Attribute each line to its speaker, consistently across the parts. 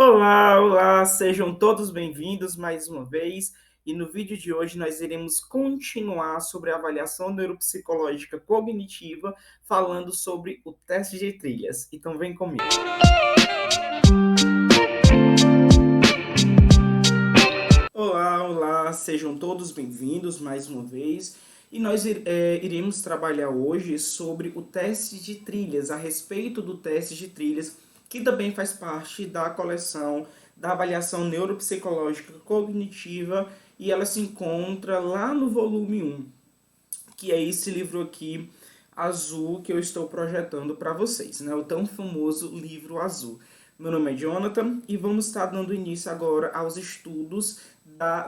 Speaker 1: Olá, olá, sejam todos bem-vindos mais uma vez. E no vídeo de hoje nós iremos continuar sobre a avaliação neuropsicológica cognitiva, falando sobre o teste de trilhas. Então vem comigo. Olá, olá, sejam todos bem-vindos mais uma vez. E nós iremos trabalhar hoje sobre o teste de trilhas, a respeito do teste de trilhas, que também faz parte da coleção da avaliação neuropsicológica cognitiva, e ela se encontra lá no volume 1, que é esse livro aqui azul que eu estou projetando para vocês, né? O tão famoso livro azul. Meu nome é Jonathan e vamos estar dando início agora aos estudos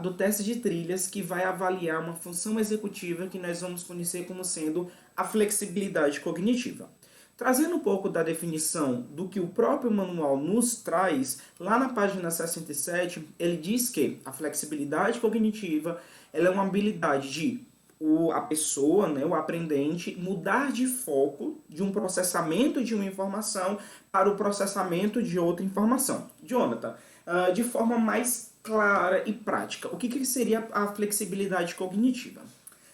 Speaker 1: do teste de trilhas, que vai avaliar uma função executiva que nós vamos conhecer como sendo a flexibilidade cognitiva. Trazendo um pouco da definição do que o próprio manual nos traz, lá na página 67, ele diz que a flexibilidade cognitiva ela é uma habilidade de a pessoa, né, o aprendente, mudar de foco de um processamento de uma informação para o processamento de outra informação. Jonathan, de forma mais clara e prática, o que seria a flexibilidade cognitiva?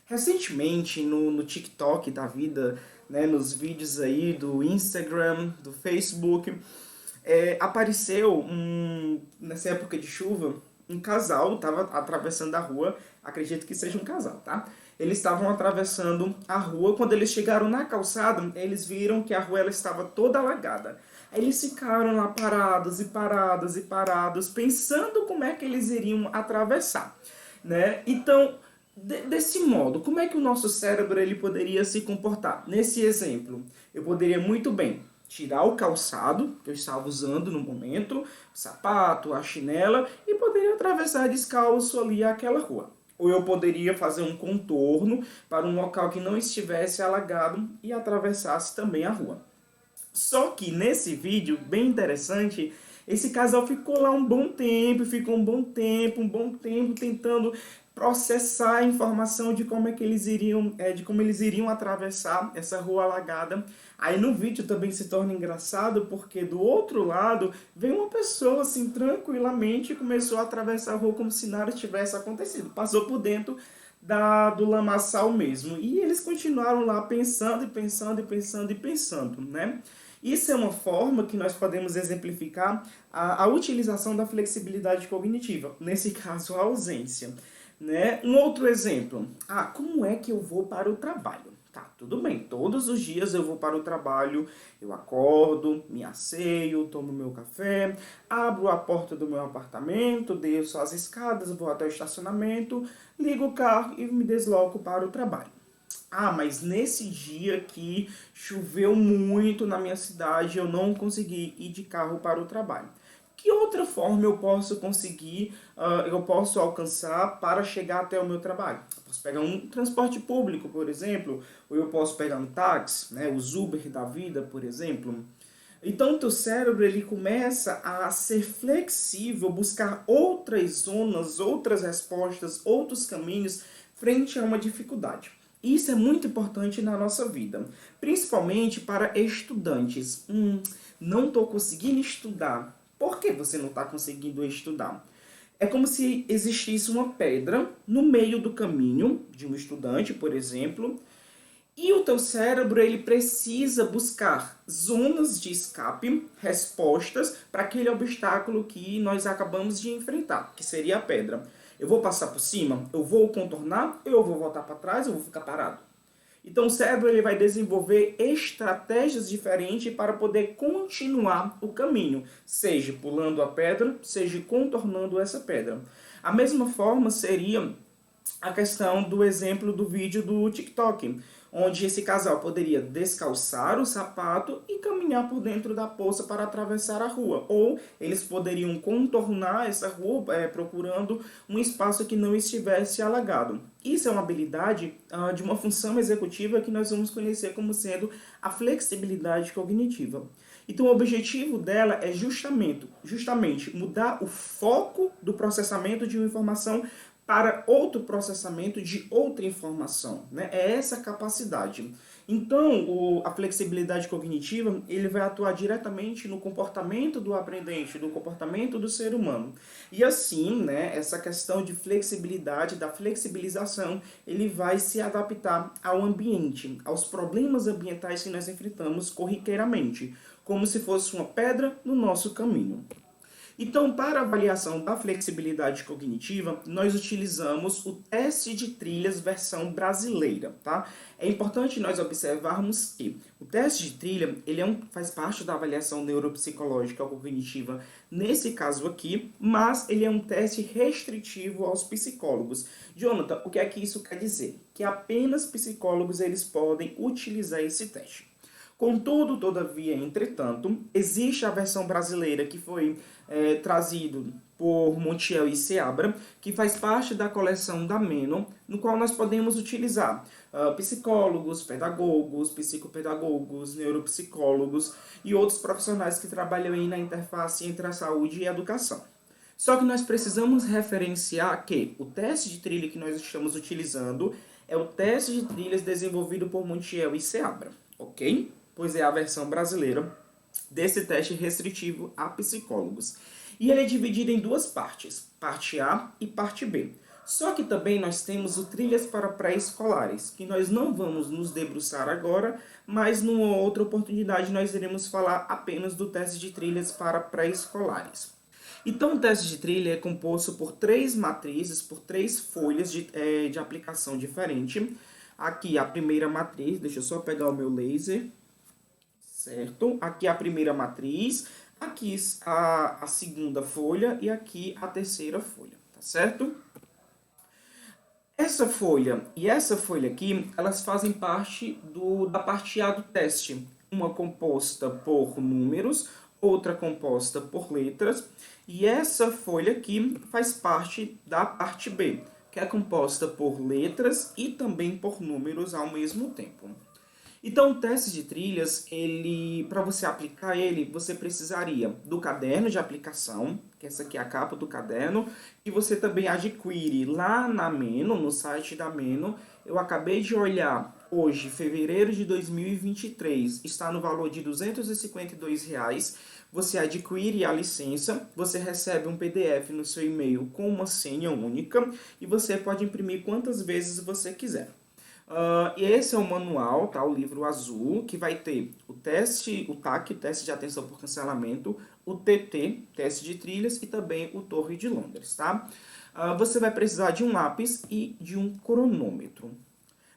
Speaker 1: Recentemente, no TikTok da vida, né, nos vídeos aí do Instagram, do Facebook, apareceu, nessa época de chuva, um casal estava atravessando a rua, acredito que seja um casal, tá? Eles estavam atravessando a rua, quando eles chegaram na calçada, eles viram que a rua ela estava toda alagada. Aí eles ficaram lá parados e parados e parados, pensando como é que eles iriam atravessar, né? Então, desse modo, como é que o nosso cérebro ele poderia se comportar? Nesse exemplo, eu poderia muito bem tirar o calçado que eu estava usando no momento, o sapato, a chinela, e poderia atravessar descalço ali aquela rua. Ou eu poderia fazer um contorno para um local que não estivesse alagado e atravessasse também a rua. Só que nesse vídeo, bem interessante, esse casal ficou lá um bom tempo, um bom tempo tentando processar a informação de como é que eles iriam atravessar essa rua alagada. Aí no vídeo também se torna engraçado porque do outro lado veio uma pessoa assim tranquilamente e começou a atravessar a rua como se nada tivesse acontecido. Passou por dentro do lamaçal mesmo. E eles continuaram lá pensando e pensando e pensando e pensando, né? Isso é uma forma que nós podemos exemplificar a utilização da flexibilidade cognitiva, nesse caso a ausência, né? Um outro exemplo, como é que eu vou para o trabalho? Tá, tudo bem, todos os dias eu vou para o trabalho, eu acordo, me asseio, tomo meu café, abro a porta do meu apartamento, desço as escadas, vou até o estacionamento, ligo o carro e me desloco para o trabalho. Mas nesse dia que choveu muito na minha cidade, eu não consegui ir de carro para o trabalho. Que outra forma eu posso conseguir, eu posso alcançar para chegar até o meu trabalho? Eu posso pegar um transporte público, por exemplo, ou eu posso pegar um táxi, né, os Uber da vida, por exemplo. Então, o teu cérebro ele começa a ser flexível, buscar outras zonas, outras respostas, outros caminhos frente a uma dificuldade. Isso é muito importante na nossa vida, principalmente para estudantes. Não estou conseguindo estudar. Por que você não está conseguindo estudar? É como se existisse uma pedra no meio do caminho de um estudante, por exemplo, e o teu cérebro ele precisa buscar zonas de escape, respostas para aquele obstáculo que nós acabamos de enfrentar, que seria a pedra. Eu vou passar por cima? Eu vou contornar? Eu vou voltar para trás? Eu vou ficar parado? Então o cérebro ele vai desenvolver estratégias diferentes para poder continuar o caminho, seja pulando a pedra, seja contornando essa pedra. A mesma forma seria a questão do exemplo do vídeo do TikTok, onde esse casal poderia descalçar o sapato e caminhar por dentro da poça para atravessar a rua. Ou eles poderiam contornar essa rua procurando um espaço que não estivesse alagado. Isso é uma habilidade de uma função executiva que nós vamos conhecer como sendo a flexibilidade cognitiva. Então o objetivo dela é justamente mudar o foco do processamento de uma informação para outro processamento de outra informação, né? É essa capacidade. Então, a flexibilidade cognitiva, ele vai atuar diretamente no comportamento do aprendente, do comportamento do ser humano. E assim, né, essa questão de flexibilidade, da flexibilização, ele vai se adaptar ao ambiente, aos problemas ambientais que nós enfrentamos corriqueiramente, como se fosse uma pedra no nosso caminho. Então, para a avaliação da flexibilidade cognitiva, nós utilizamos o teste de trilhas versão brasileira, tá? É importante nós observarmos que o teste de trilha, faz parte da avaliação neuropsicológica cognitiva nesse caso aqui, mas ele é um teste restritivo aos psicólogos. Jonathan, o que é que isso quer dizer? Que apenas psicólogos eles podem utilizar esse teste. Contudo, todavia, entretanto, existe a versão brasileira que foi trazido por Montiel e Seabra, que faz parte da coleção da Menon, no qual nós podemos utilizar psicólogos, pedagogos, psicopedagogos, neuropsicólogos e outros profissionais que trabalham aí na interface entre a saúde e a educação. Só que nós precisamos referenciar que o teste de trilha que nós estamos utilizando é o teste de trilhas desenvolvido por Montiel e Seabra, ok? Pois é a versão brasileira desse teste restritivo a psicólogos. E ele é dividido em duas partes, parte A e parte B. Só que também nós temos o trilhas para pré-escolares, que nós não vamos nos debruçar agora, mas numa outra oportunidade nós iremos falar apenas do teste de trilhas para pré-escolares. Então, o teste de trilha é composto por 3 matrizes, por 3 folhas de aplicação diferente. Aqui a primeira matriz, deixa eu só pegar o meu laser, certo? Aqui a primeira matriz, aqui a segunda folha e aqui a terceira folha, tá certo? Essa folha e essa folha aqui, elas fazem parte da parte A do teste. Uma composta por números, outra composta por letras. E essa folha aqui faz parte da parte B, que é composta por letras e também por números ao mesmo tempo. Então, o teste de trilhas, para você aplicar ele, você precisaria do caderno de aplicação, que essa aqui é a capa do caderno, e você também adquire lá na Meno, no site da Meno. Eu acabei de olhar hoje, fevereiro de 2023, está no valor de R$ 252. Você adquire a licença, você recebe um PDF no seu e-mail com uma senha única e você pode imprimir quantas vezes você quiser. E esse é o manual, tá? O livro azul, que vai ter o teste, o TAC, teste de atenção por cancelamento, o TT, teste de trilhas, e também o Torre de Londres, tá? Você vai precisar de um lápis e de um cronômetro.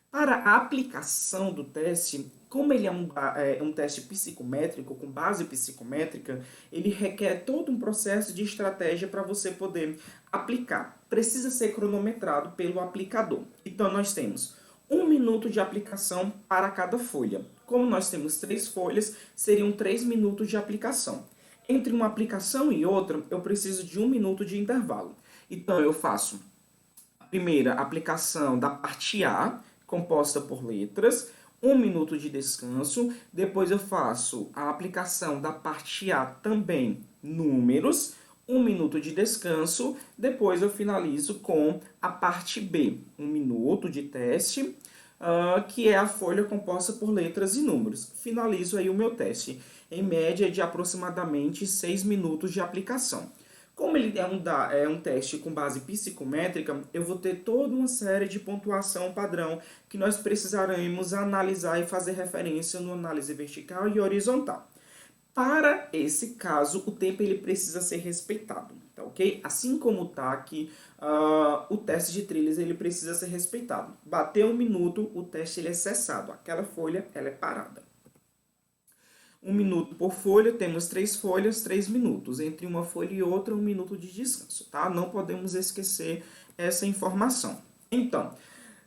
Speaker 1: Para a aplicação do teste, como ele é um teste psicométrico, com base psicométrica, ele requer todo um processo de estratégia para você poder aplicar. Precisa ser cronometrado pelo aplicador. Então, nós temos 1 minuto de aplicação para cada folha. Como nós temos 3 folhas, seriam 3 minutos de aplicação. Entre uma aplicação e outra, eu preciso de 1 minuto de intervalo. Então, eu faço a primeira aplicação da parte A, composta por letras, 1 minuto de descanso. Depois eu faço a aplicação da parte A também, números, 1 minuto de descanso. Depois eu finalizo com a parte B, 1 minuto de teste, que é a folha composta por letras e números. Finalizo aí o meu teste, em média de aproximadamente 6 minutos de aplicação. Como ele é um teste com base psicométrica, eu vou ter toda uma série de pontuação padrão que nós precisaremos analisar e fazer referência no análise vertical e horizontal. Para esse caso, o tempo ele precisa ser respeitado, tá ok? Assim como o TAC, o teste de trilhas ele precisa ser respeitado. Bateu 1 minuto, o teste ele é cessado, aquela folha ela é parada. 1 minuto por folha, temos 3 folhas, 3 minutos. Entre uma folha e outra, 1 minuto de descanso, tá? Não podemos esquecer essa informação. Então,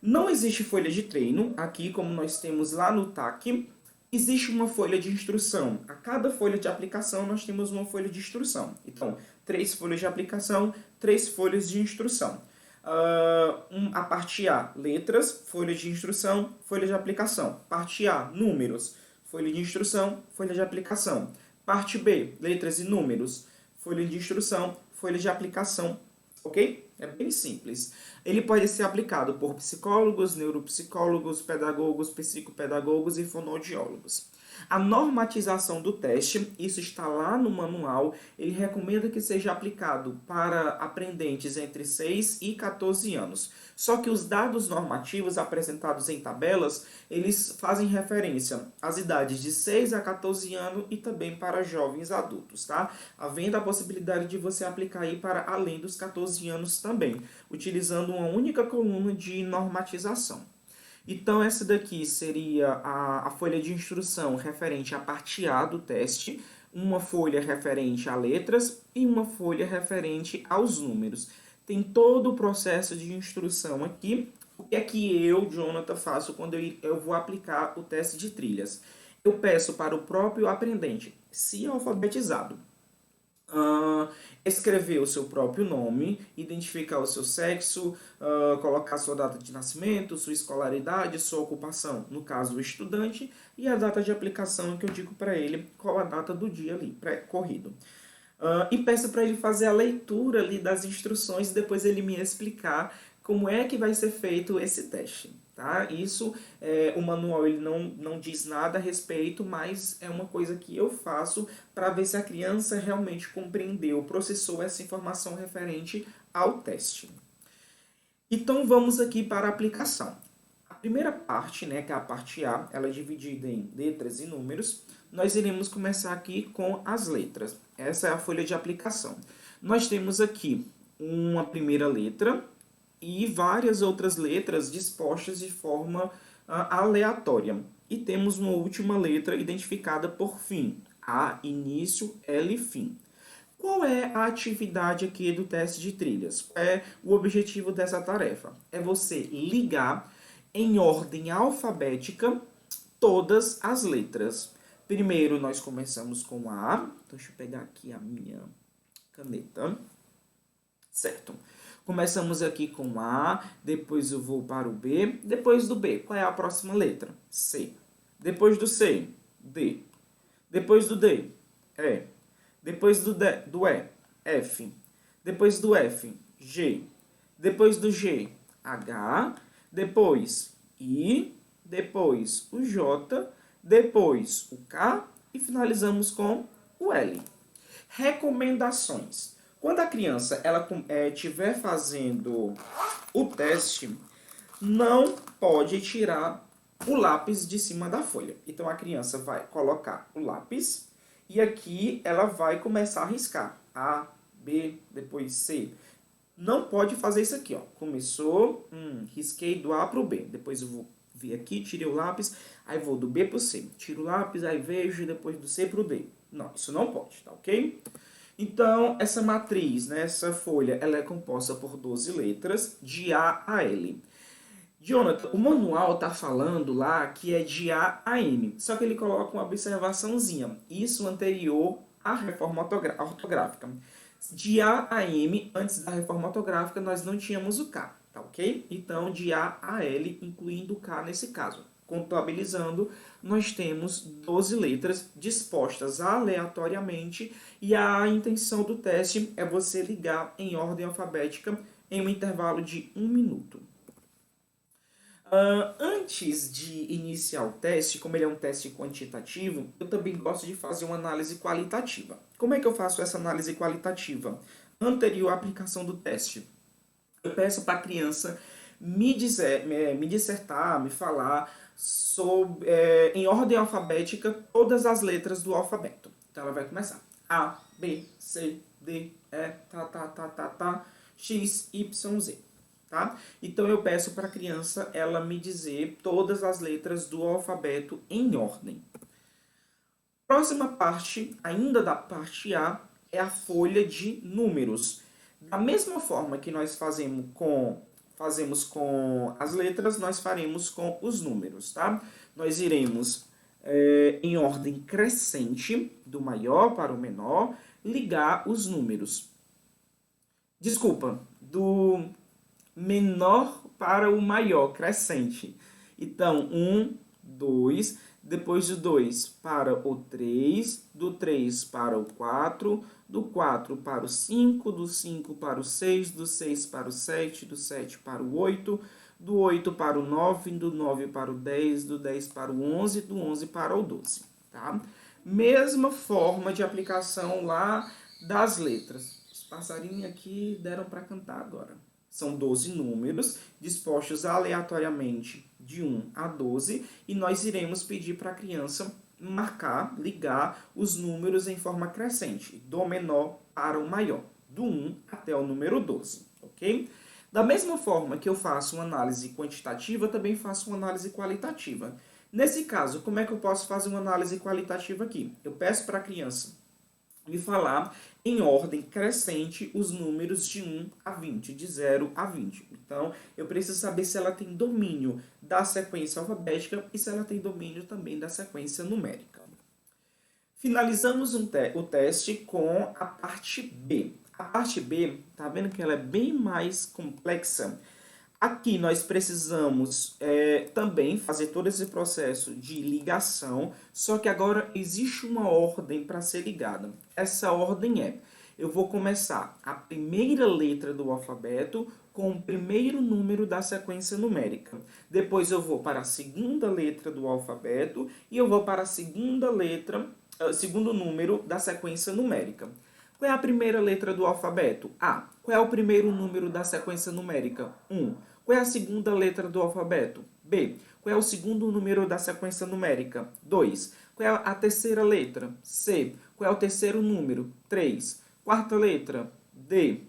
Speaker 1: não existe folha de treino, aqui como nós temos lá no TAC, existe uma folha de instrução. A cada folha de aplicação, nós temos uma folha de instrução. Então, 3 folhas de aplicação, 3 folhas de instrução. A parte A, letras, folha de instrução, folha de aplicação. Parte A, números, folha de instrução, folha de aplicação. Parte B, letras e números, folha de instrução, folha de aplicação. ok? É bem simples. Ele pode ser aplicado por psicólogos, neuropsicólogos, pedagogos, psicopedagogos e fonoaudiólogos. A normatização do teste, isso está lá no manual, ele recomenda que seja aplicado para aprendentes entre 6 e 14 anos. Só que os dados normativos apresentados em tabelas, eles fazem referência às idades de 6 a 14 anos e também para jovens adultos, tá? Havendo a possibilidade de você aplicar aí para além dos 14 anos também, utilizando uma única coluna de normatização. Então, essa daqui seria a folha de instrução referente à parte A do teste, uma folha referente a letras e uma folha referente aos números. Tem todo o processo de instrução aqui. O que é que eu, Jonathan, faço quando eu vou aplicar o teste de trilhas? Eu peço para o próprio aprendente, se alfabetizado, escrever o seu próprio nome, identificar o seu sexo, colocar sua data de nascimento, sua escolaridade, sua ocupação, no caso o estudante, e a data de aplicação que eu digo para ele qual a data do dia ali, pré-corrido. E peço para ele fazer a leitura ali das instruções e depois ele me explicar como é que vai ser feito esse teste. Tá? Isso, o manual ele não diz nada a respeito, mas é uma coisa que eu faço para ver se a criança realmente compreendeu, processou essa informação referente ao teste. Então vamos aqui para a aplicação. A primeira parte, né, que é a parte A, ela é dividida em letras e números. Nós iremos começar aqui com as letras. Essa é a folha de aplicação. Nós temos aqui uma primeira letra e várias outras letras dispostas de forma aleatória. E temos uma última letra identificada por fim. A, início, L, fim. Qual é a atividade aqui do teste de trilhas? Qual é o objetivo dessa tarefa? É você ligar em ordem alfabética todas as letras. Primeiro nós começamos com A. Deixa eu pegar aqui a minha caneta. Certo. Começamos aqui com A, depois eu vou para o B. Depois do B, qual é a próxima letra? C. Depois do C, D. Depois do D, E. Depois do E, F. Depois do F, G. Depois do G, H. Depois I. Depois o J. Depois o K. E finalizamos com o L. Recomendações. Quando a criança estiver fazendo o teste, não pode tirar o lápis de cima da folha. Então a criança vai colocar o lápis e aqui ela vai começar a riscar. A, B, depois C. Não pode fazer isso aqui, ó. Começou, risquei do A para o B. Depois eu vou vir aqui, tirei o lápis, aí vou do B para o C. Tiro o lápis, aí vejo, depois do C para o D. Não, isso não pode, tá ok? Então, essa matriz, né, essa folha, ela é composta por 12 letras, de A a L. Jonathan, o manual está falando lá que é de A a M, só que ele coloca uma observaçãozinha, isso anterior à reforma ortográfica. De A a M, antes da reforma ortográfica, nós não tínhamos o K, tá ok? Então, de A a L, incluindo o K nesse caso. Contabilizando, nós temos 12 letras dispostas aleatoriamente e a intenção do teste é você ligar em ordem alfabética em um intervalo de 1 minuto. Antes de iniciar o teste, como ele é um teste quantitativo, eu também gosto de fazer uma análise qualitativa. Como é que eu faço essa análise qualitativa? Anterior à aplicação do teste, eu peço para a criança me dissertar, me falar sobre, em ordem alfabética todas as letras do alfabeto. Então ela vai começar A, B, C, D, E, X, Y, Z. Tá? Então eu peço para a criança ela me dizer todas as letras do alfabeto em ordem. Próxima parte, ainda da parte A, é a folha de números. Da mesma forma que nós fazemos com as letras, nós faremos com os números, tá? Nós iremos, em ordem crescente, do maior para o menor, ligar os números. Desculpa, do menor para o maior, crescente. Então, 1, 2, depois do 2 para o 3, do 3 para o 4, do 4 para o 5, do 5 para o 6, do 6 para o 7, do 7 para o 8, do 8 para o 9, do 9 para o 10, do 10 para o 11, do 11 para o 12, tá? Mesma forma de aplicação lá das letras. Os passarinhos aqui deram para cantar agora. São 12 números dispostos aleatoriamente de 1 a 12 e nós iremos pedir para a criança marcar, ligar os números em forma crescente, do menor para o maior, do 1 até o número 12, ok? Da mesma forma que eu faço uma análise quantitativa, eu também faço uma análise qualitativa. Nesse caso, como é que eu posso fazer uma análise qualitativa aqui? Eu peço para a criança me falar em ordem crescente os números de 1 a 20, de 0 a 20. Então, eu preciso saber se ela tem domínio da sequência alfabética e se ela tem domínio também da sequência numérica. Finalizamos o teste com a parte B. A parte B, tá vendo que ela é bem mais complexa? Aqui nós precisamos também fazer todo esse processo de ligação, só que agora existe uma ordem para ser ligada. Essa ordem é, eu vou começar a primeira letra do alfabeto com o primeiro número da sequência numérica. Depois eu vou para a segunda letra do alfabeto e eu vou para a segunda letra, segundo número da sequência numérica. Qual é a primeira letra do alfabeto? A. Qual é o primeiro número da sequência numérica? 1. Qual é a segunda letra do alfabeto? B. Qual é o segundo número da sequência numérica? 2. Qual é a terceira letra? C. Qual é o terceiro número? 3. Quarta letra? D.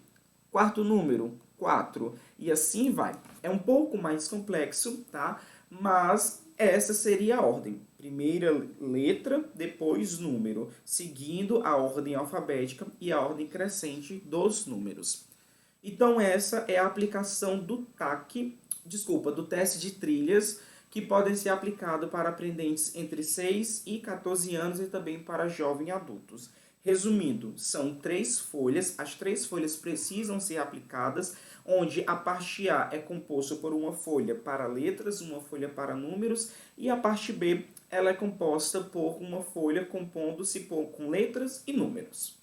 Speaker 1: Quarto número? 4. E assim vai. É um pouco mais complexo, tá? Mas essa seria a ordem. Primeira letra, depois número, seguindo a ordem alfabética e a ordem crescente dos números. Então essa é a aplicação do do teste de trilhas, que podem ser aplicados para aprendentes entre 6 e 14 anos e também para jovens adultos. Resumindo, são 3 folhas, as 3 folhas precisam ser aplicadas, onde a parte A é composta por uma folha para letras, uma folha para números, e a parte B ela é composta por uma folha compondo-se com letras e números.